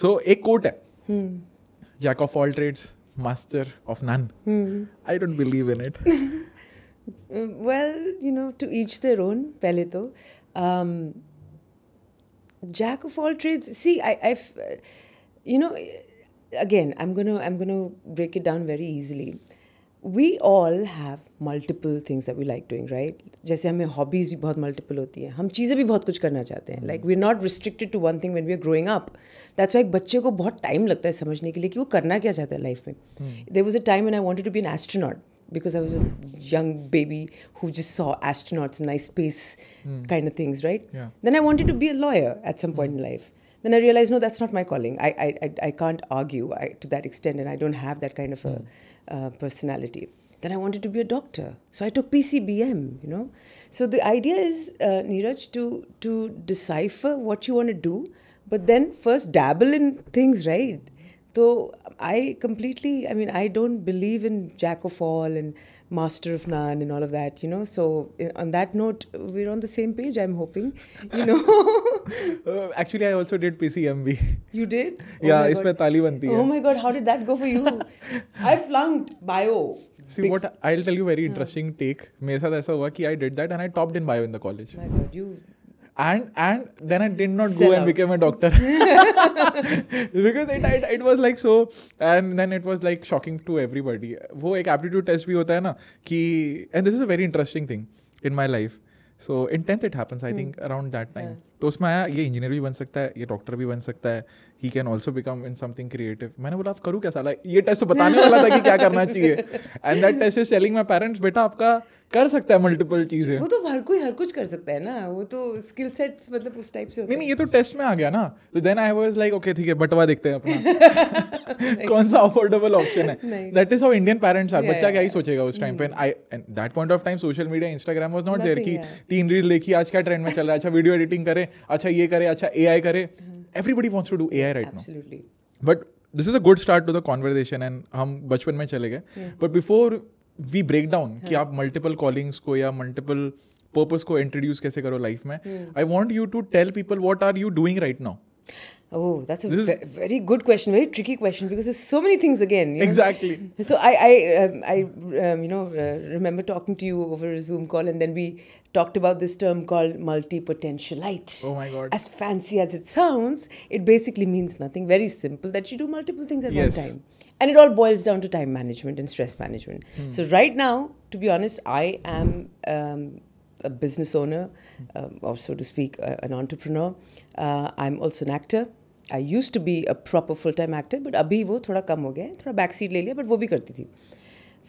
So एक quote है, Jack of all trades, master of none. I don't believe in it. Well, you know, to each their own. पहले तो jack of all trades. See, you know, again, I'm gonna break it down very easily. We all have multiple things that we like doing, right? जैसे हमें hobbies भी बहुत multiple होती हैं, हम चीज़ें भी बहुत कुछ करना चाहते हैं. Like we're not restricted to one thing when we're growing up. That's why एक बच्चे को बहुत time लगता है समझने के लिए कि वो करना क्या चाहता है life में. There was a time when I wanted to be an astronaut because I was a young baby who just saw astronauts, nice space kind of things, right? Yeah. Then I wanted to be a lawyer at some point in life. Then I realized, no, that's not my calling. I can't argue to that extent, and I don't have that kind of a personality. Then I wanted to be a doctor, so I took PCBM. You know, so the idea is, Neeraj, to decipher what you want to do, but then first dabble in things, right? So I don't believe in jack of all and master of none and all of that, you know. So on that note, we're on the same page, I'm hoping, you know. Actually, I also did PCMB. You did? Yeah, इस पे ताली बनती है. Oh my God, how did that go for you? I flunked bio. See, what I'll tell you very interesting take. मेरे साथ ऐसा हुआ कि I did that and I topped in bio in the college. My God, you... And then I did not Sell go and out. became a doctor because it was like so, and then it was like shocking to everybody. वो एक aptitude test भी होता है ना कि, and this is a very interesting thing in my life. So in 10th it happens, I think around that time. तो उसमें आया ये इंजीनियर भी बन सकता है, ये डॉक्टर भी बन सकता है, he can also become in something creative. मैंने बोला आप करूँ क्या साला, ये टेस्ट तो बताने वाला था कि क्या करना चाहिए. And that test is telling my parents, बेटा आपका कर सकता है मल्टीपल चीजें. वो तो हर कोई हर कुछ कर सकता है ना, वो तो स्किल सेट्स मतलब उस टाइप से होता है. नहीं ये तो टेस्ट में आ गया ना. तो then I was like okay ठीक है बंटवा देखते हैं अपना कौन सा अफोर्डेबल ऑप्शन है. That is how Indian parents are. बच्चा क्या ही सोचेगा उस टाइम पे. And that point of time social media Instagram was not there कि 3 रील देखी आज क्या ट्रेंड में चल रहा है, अच्छा वीडियो एडिटिंग करे, अच्छा ये करे, अच्छा एआई करे. Everybody wants to do AI right now. Absolutely. But this is a good start to the conversation and हम बचपन में चले गए. But before we break down कि आप मल्टीपल कॉलिंग्स को या मल्टीपल पर्पस को इंट्रोड्यूस कैसे करो लाइफ में, I want you to tell people what are you doing right now. Oh, that's a very good question, very tricky question because there's so many things again. You know? Exactly. So I remember talking to you over a Zoom call, and then we talked about this term called multi-potentialite. Oh my God. As fancy as it sounds, it basically means nothing. Very simple, that you do multiple things at one time. And it all boils down to time management and stress management. So right now, to be honest, I am a business owner, or so to speak, an entrepreneur. I'm also an actor. I used to be a proper full-time actor, but अभी वो थोड़ा कम हो गया है, थोड़ा back seat ले लिया, but वो भी करती थी.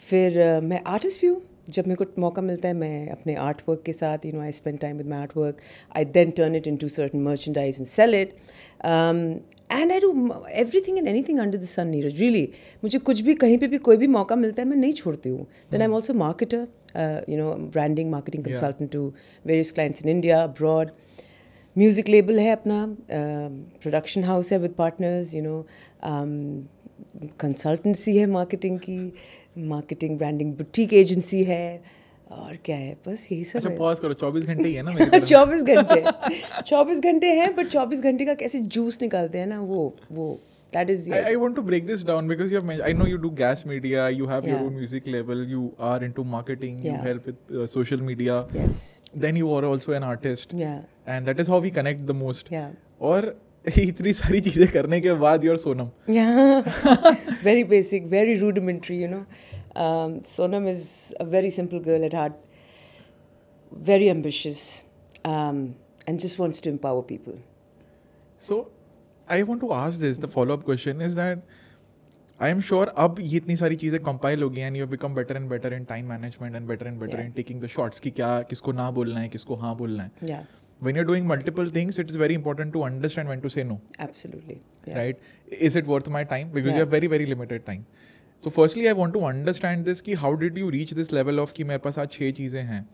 फिर मैं आर्टिस्ट भी हूँ. जब मेरे को मौका मिलता है मैं अपने आर्ट वर्क के साथ, you know, I spend time with my artwork. I then turn it into certain merchandise and sell it. And I do everything and anything under the sun, Neeraj. Really, मुझे कुछ भी कहीं पे भी कोई भी मौका मिलता है मैं नहीं छोड़ती हूँ. Then I'm also a marketer, you know, branding, marketing consultant to various clients in India, abroad. Music label है अपना, production house है with partners, you know, consultancy है marketing की, marketing branding boutique agency है, और क्या है, बस यही सब. अच्छा है. पॉज करो, 24 घंटे ही है ना मेरी तरफ. 24 घंटे 24 घंटे हैं, बट 24 घंटे का कैसे जूस निकालते हैं ना, वो that is the I want to break this down because you have mentioned, I know you do gas media, you have your own music label, you are into marketing, you help with social media. Yes. Then you are also an artist. Yeah. And that is how we connect the most. Yeah. और इतनी सारी चीजें करने के बाद you're Sonam. Yeah. Very basic, very rudimentary, you know. Sonam is a very simple girl at heart, very ambitious, and just wants to empower people. So I want to ask this, the follow-up question is that I am sure अब ये इतनी सारी चीज़ें compile होगी and you have become better and better in time management and better in taking the shots कि क्या किसको ना बोलना है, किसको हाँ बोलना है. Yeah. When you're doing multiple things, it is very important to understand when to say no. Absolutely. Yeah. Right? Is it worth my time? Because you have very, very limited time. So firstly, I want to understand this कि how did you reach this level of कि मेरे पास आज 6 चीज़ें हैं.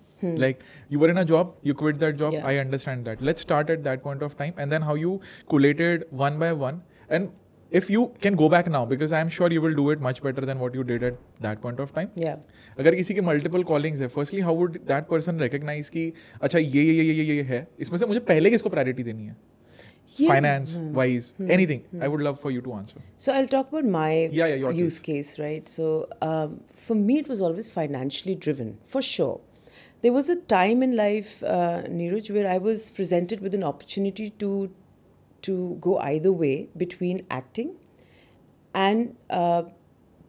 Like you were in a job, you quit that job. I understand that. Let's start at that point of time and then how you collated one by one. And if you can go back now, because I am sure you will do it much better than what you did at that point of time. Yeah. अगर किसी के multiple callings है, firstly how would that person recognize कि अच्छा ये है, इसमें से मुझे पहले किसको priority देनी है? finance wise, anything. I would love for you to answer. So I'll talk about my your use case, right? So for me, it was always financially driven, for sure. There was a time in life, Neeraj, where I was presented with an opportunity to go either way between acting and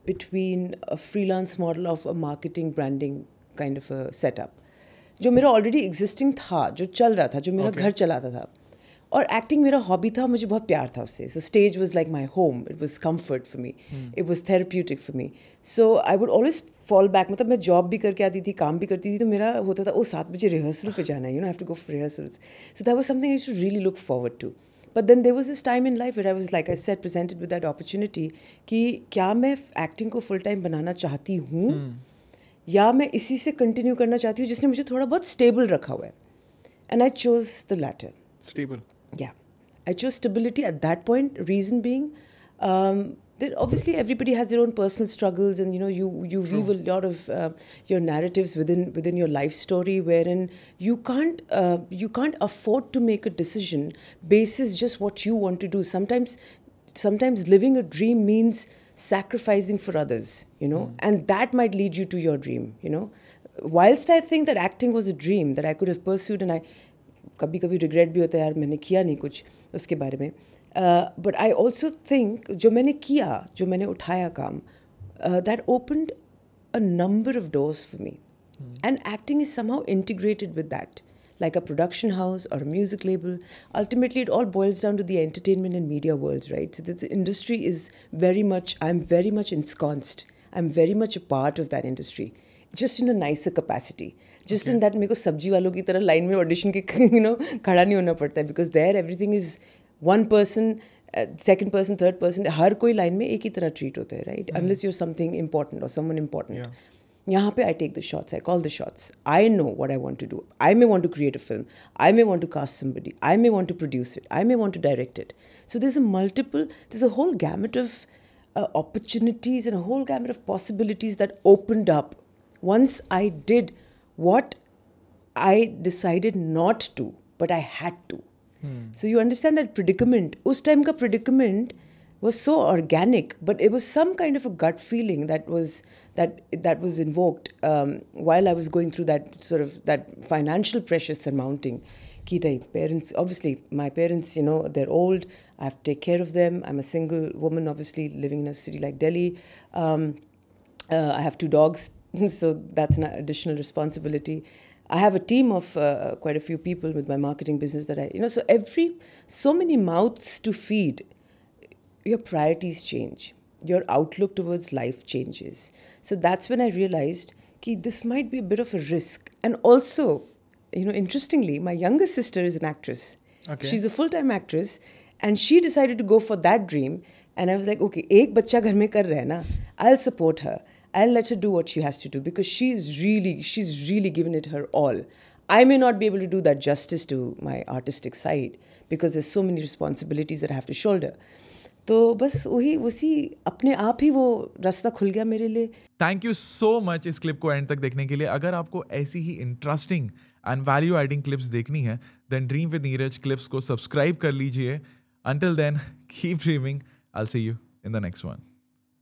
between a freelance model of a marketing branding kind of a setup, जो मेरा already existing था, जो चल रहा था, जो मेरा घर चलाता था. और एक्टिंग मेरा हॉबी था, मुझे बहुत प्यार था उससे. So stage was like my home, it was comfort for me, it was therapeutic for me. So I would always fall back. मतलब मैं जॉब भी करके आती थी, काम भी करती थी, तो मेरा होता था 7 बजे रिहर्सल पे जाना है, you know, I have to go for rehearsals. So that was something I should really look forward to. But then there was this time in life where I was, like I said, presented with that opportunity कि क्या मैं acting को full time बनाना चाहती हूँ या मैं इसी से कंटिन्यू करना चाहती हूँ जिसने मुझे थोड़ा बहुत स्टेबल रखा हुआ है. And I chose the latter. Stable. Yeah. I chose stability at that point. Reason being, that obviously everybody has their own personal struggles, and you weave a lot of your narratives within your life story, wherein you can't afford to make a decision basis just what you want to do. Sometimes living a dream means sacrificing for others, and that might lead you to your dream. Whilst I think that acting was a dream that I could have pursued, and I कभी कभी regret भी होता है, यार मैंने किया नहीं कुछ उसके बारे में. बट आई ऑल्सो थिंक जो मैंने किया, जो मैंने उठाया काम, that opened a number of doors for me. And acting is somehow integrated with that, like a production house or a music label. Ultimately, it all boils down to the entertainment and media worlds, right? So this industry is I'm very much ensconced. I'm very much a part of that industry, just in a nicer capacity. Just in that मेरे को सब्जी वालों की तरह line में audition के खड़ा नहीं होना पड़ता है, because there everything is one person, second person, third person, हर कोई लाइन में एक ही तरह ट्रीट होता है, right? Unless you're something important or someone important. Yeah. यहाँ पे I take the shots, I call the shots. I know what I want to do. I may want to create a film. I may want to cast somebody. I may want to produce it. I may want to direct it. So there's a whole gamut of opportunities and a whole gamut of possibilities that opened up once I did what I decided not to, but I had to. So you understand that predicament. Us time ka predicament was so organic, but it was some kind of a gut feeling that was invoked while I was going through that financial pressure surmounting. Parents, obviously, my parents, they're old. I have to take care of them. I'm a single woman, obviously, living in a city like Delhi. I have 2 dogs, so that's an additional responsibility. I have a team of quite a few people with my marketing business that so many mouths to feed. Your priorities change. Your outlook towards life changes. So that's when I realized that this might be a bit of a risk. And also, interestingly, my younger sister is an actress. Okay. She's a full-time actress, and she decided to go for that dream. And I was like, okay, एक बच्चा घर में कर रहा है ना, I'll support her. I'll let her do what she has to do, because she's really given it her all. I may not be able to do that justice to my artistic side, because there's so many responsibilities that I have to shoulder. तो बस उसी अपने आप ही वो रास्ता खुल गया मेरे लिए. थैंक यू सो मच इस क्लिप को एंड तक देखने के लिए. अगर आपको ऐसी ही interesting and value adding clips देखनी है, then dream with Neeraj clips को सब्सक्राइब कर लीजिए. Until then, keep dreaming. I will see you in the next one.